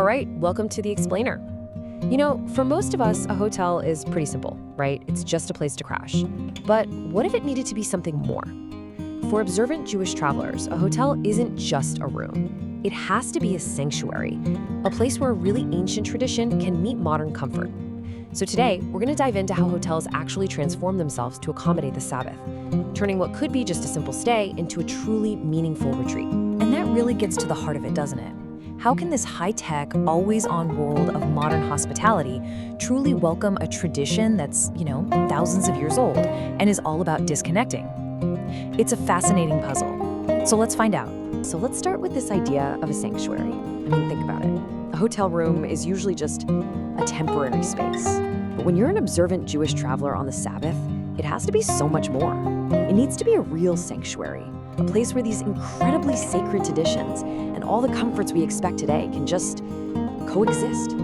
right, welcome to The Explainer. For most of us, a hotel is pretty simple, right? It's just a place to crash. But what if it needed to be something more? For observant Jewish travelers, a hotel isn't just a room. It has to be a sanctuary, a place where a really ancient tradition can meet modern comfort. So today, we're going to dive into how hotels actually transform themselves to accommodate the Sabbath, turning what could be just a simple stay into a truly meaningful retreat. And that really gets to the heart of it, doesn't it? How can this high-tech, always-on world of modern hospitality truly welcome a tradition that's, thousands of years old and is all about disconnecting? It's a fascinating puzzle. So let's find out. So let's start with this idea of a sanctuary. Think about it. A hotel room is usually just a temporary space. But when you're an observant Jewish traveler on the Sabbath, it has to be so much more. It needs to be a real sanctuary, a place where these incredibly sacred traditions and all the comforts we expect today can just coexist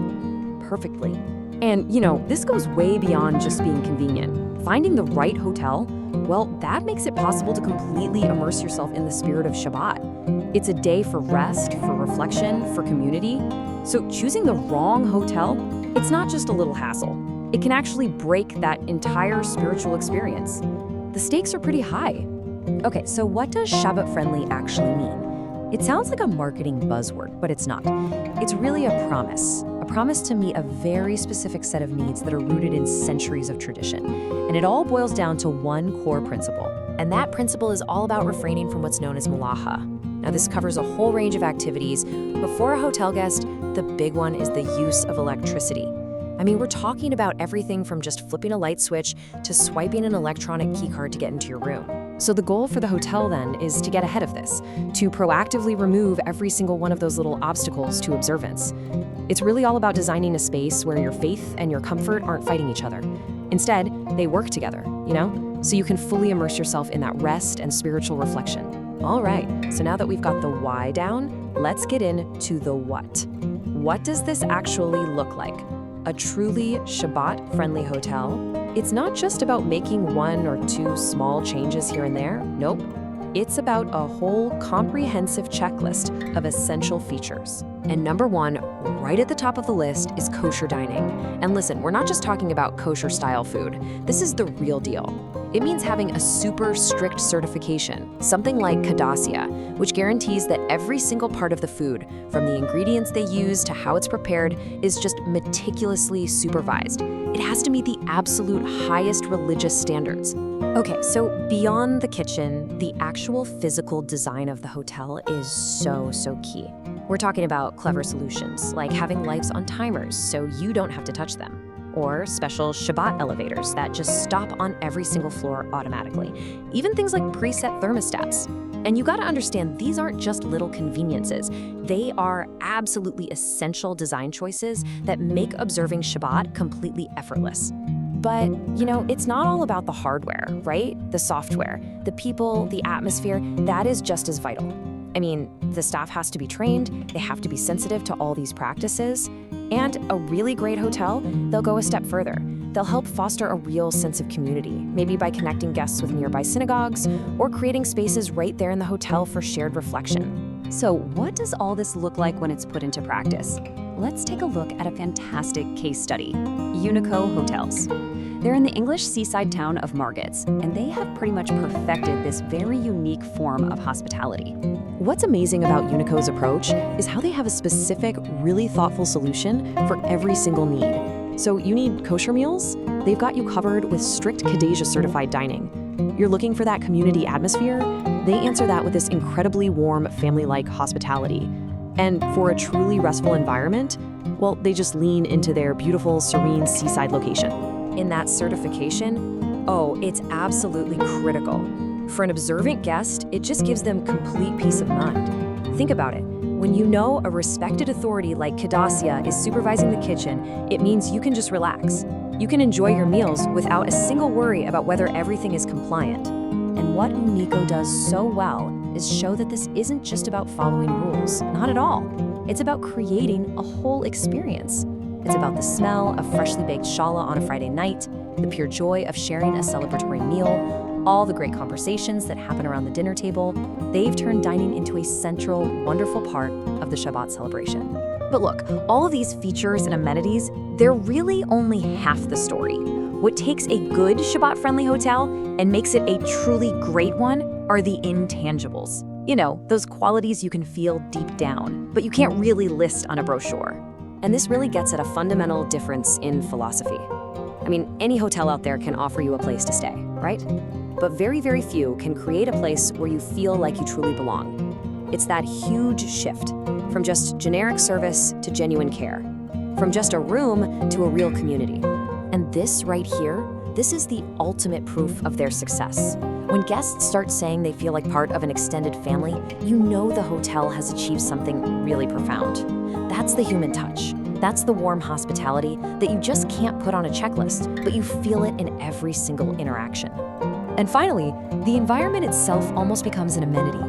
perfectly. And, this goes way beyond just being convenient. Finding the right hotel, well, that makes it possible to completely immerse yourself in the spirit of Shabbat. It's a day for rest, for reflection, for community. So choosing the wrong hotel, it's not just a little hassle. It can actually break that entire spiritual experience. The stakes are pretty high. Okay, so what does Shabbat-friendly actually mean? It sounds like a marketing buzzword, but it's not. It's really a promise to meet a very specific set of needs that are rooted in centuries of tradition. And it all boils down to one core principle. And that principle is all about refraining from what's known as malacha. Now, this covers a whole range of activities, but for a hotel guest, the big one is the use of electricity. We're talking about everything from just flipping a light switch to swiping an electronic keycard to get into your room. So the goal for the hotel then is to get ahead of this, to proactively remove every single one of those little obstacles to observance. It's really all about designing a space where your faith and your comfort aren't fighting each other. Instead, they work together, so you can fully immerse yourself in that rest and spiritual reflection. All right, so now that we've got the why down, let's get into the what. What does this actually look like? A truly Shabbat-friendly hotel? It's not just about making one or two small changes here and there. Nope. It's about a whole comprehensive checklist of essential features. And number one, right at the top of the list, is kosher dining. And listen, we're not just talking about kosher-style food. This is the real deal. It means having a super strict certification, something like Kedassia, which guarantees that every single part of the food, from the ingredients they use to how it's prepared, is just meticulously supervised. It has to meet the absolute highest religious standards. Okay, so beyond the kitchen, the actual physical design of the hotel is so key. We're talking about clever solutions, like having lights on timers so you don't have to touch them, or special Shabbat elevators that just stop on every single floor automatically, even things like preset thermostats. And you gotta understand, these aren't just little conveniences. They are absolutely essential design choices that make observing Shabbat completely effortless. But, it's not all about the hardware, right? The software, the people, the atmosphere, that is just as vital. The staff has to be trained, they have to be sensitive to all these practices, and a really great hotel, they'll go a step further. They'll help foster a real sense of community, maybe by connecting guests with nearby synagogues or creating spaces right there in the hotel for shared reflection. So what does all this look like when it's put into practice? Let's take a look at a fantastic case study, Unico Hotels. They're in the English seaside town of Margate, and they have pretty much perfected this very unique form of hospitality. What's amazing about Unico's approach is how they have a specific, really thoughtful solution for every single need. So you need kosher meals? They've got you covered with strict Kedassia-certified dining. You're looking for that community atmosphere? They answer that with this incredibly warm, family-like hospitality. And for a truly restful environment, well, they just lean into their beautiful, serene seaside location. In that certification, it's absolutely critical. For an observant guest, it just gives them complete peace of mind. Think about it. When you know a respected authority like Kedassia is supervising the kitchen, it means you can just relax. You can enjoy your meals without a single worry about whether everything is compliant. And what Unico does so well is show that this isn't just about following rules. Not at all. It's about creating a whole experience. It's about the smell of freshly baked challah on a Friday night, the pure joy of sharing a celebratory meal, all the great conversations that happen around the dinner table. They've turned dining into a central, wonderful part of the Shabbat celebration. But look, all of these features and amenities, they're really only half the story. What takes a good Shabbat-friendly hotel and makes it a truly great one are the intangibles. You know, those qualities you can feel deep down, but you can't really list on a brochure. And this really gets at a fundamental difference in philosophy. I mean, any hotel out there can offer you a place to stay, right? But very, very few can create a place where you feel like you truly belong. It's that huge shift from just generic service to genuine care, from just a room to a real community. And this right here, this is the ultimate proof of their success. When guests start saying they feel like part of an extended family, you know the hotel has achieved something really profound. That's the human touch. That's the warm hospitality that you just can't put on a checklist, but you feel it in every single interaction. And finally, the environment itself almost becomes an amenity.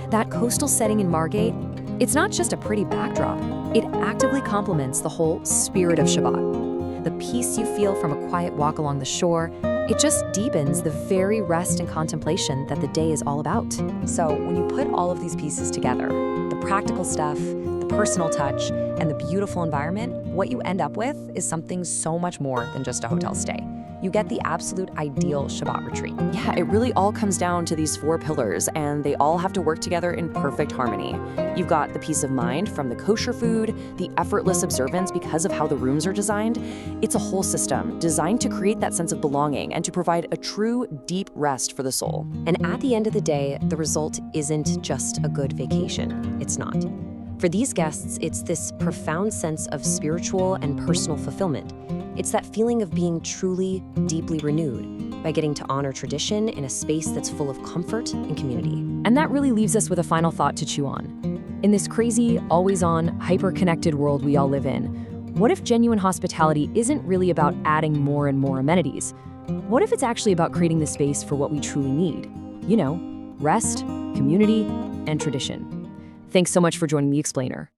That coastal setting in Margate, it's not just a pretty backdrop. It actively complements the whole spirit of Shabbat. The peace you feel from a quiet walk along the shore, it just deepens the very rest and contemplation that the day is all about. So when you put all of these pieces together, the practical stuff, the personal touch, and the beautiful environment, what you end up with is something so much more than just a hotel stay. You get the absolute ideal Shabbat retreat. Yeah, it really all comes down to these 4 pillars, and they all have to work together in perfect harmony. You've got the peace of mind from the kosher food, the effortless observance because of how the rooms are designed. It's a whole system designed to create that sense of belonging and to provide a true, deep rest for the soul. And at the end of the day, the result isn't just a good vacation. It's not. For these guests, it's this profound sense of spiritual and personal fulfillment. It's that feeling of being truly, deeply renewed by getting to honor tradition in a space that's full of comfort and community. And that really leaves us with a final thought to chew on. In this crazy, always-on, hyper-connected world we all live in, what if genuine hospitality isn't really about adding more and more amenities? What if it's actually about creating the space for what we truly need? You know, rest, community, and tradition. Thanks so much for joining The Explainer.